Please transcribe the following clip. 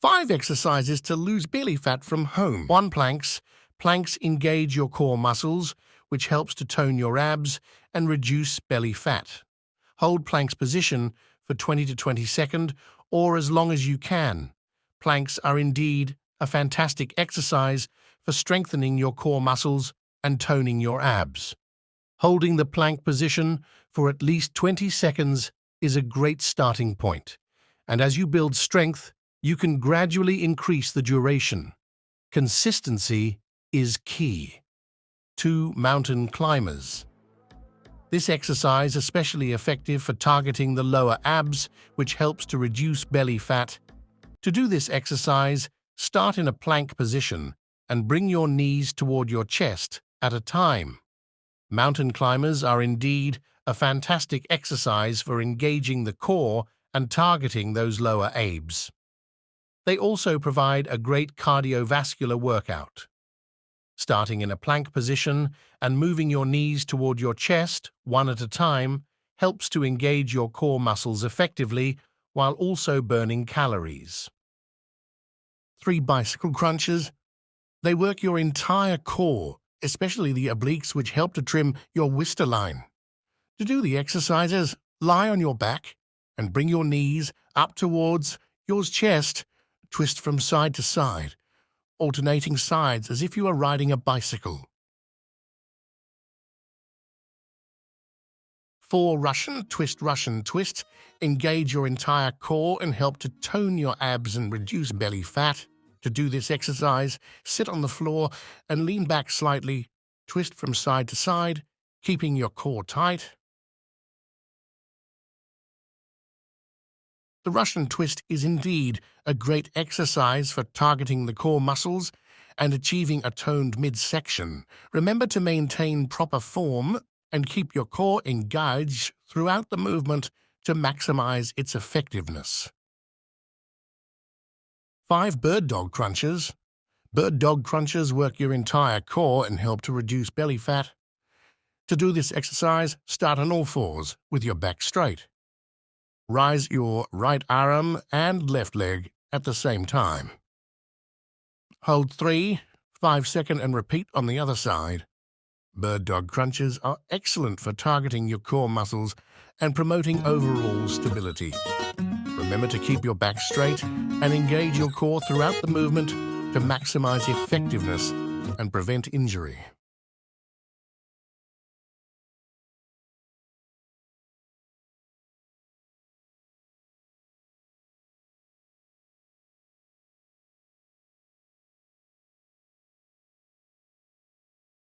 5 exercises to lose belly fat from home. 1. Planks. Planks engage your core muscles, which helps to tone your abs and reduce belly fat. Hold planks position for 20 to 20 seconds or as long as you can. Planks are indeed a fantastic exercise for strengthening your core muscles and toning your abs. Holding the plank position for at least 20 seconds is a great starting point, and as you build strength, you can gradually increase the duration. Consistency is key. 2. Mountain climbers. This exercise is especially effective for targeting the lower abs, which helps to reduce belly fat. To do this exercise, start in a plank position and bring your knees toward your chest at a time. Mountain climbers are indeed a fantastic exercise for engaging the core and targeting those lower abs. They also provide a great cardiovascular workout. Starting in a plank position and moving your knees toward your chest, one at a time, helps to engage your core muscles effectively while also burning calories. 3. Bicycle crunches. They work your entire core, especially the obliques, which help to trim your waistline. To do the exercises, lie on your back and bring your knees up towards your chest. Twist from side to side, alternating sides as if you are riding a bicycle. 4. Russian twist. Engage your entire core and help to tone your abs and reduce belly fat. To do this exercise, sit on the floor and lean back slightly. Twist from side to side, keeping your core tight. The Russian twist is indeed a great exercise for targeting the core muscles and achieving a toned midsection. Remember to maintain proper form and keep your core engaged throughout the movement to maximize its effectiveness. 5. Bird dog crunches. Bird dog crunches work your entire core and help to reduce belly fat. To do this exercise, start on all fours with your back straight. Rise your right arm and left leg at the same time. Hold 3, 5 seconds and repeat on the other side. Bird dog crunches are excellent for targeting your core muscles and promoting overall stability. Remember to keep your back straight and engage your core throughout the movement to maximize effectiveness and prevent injury.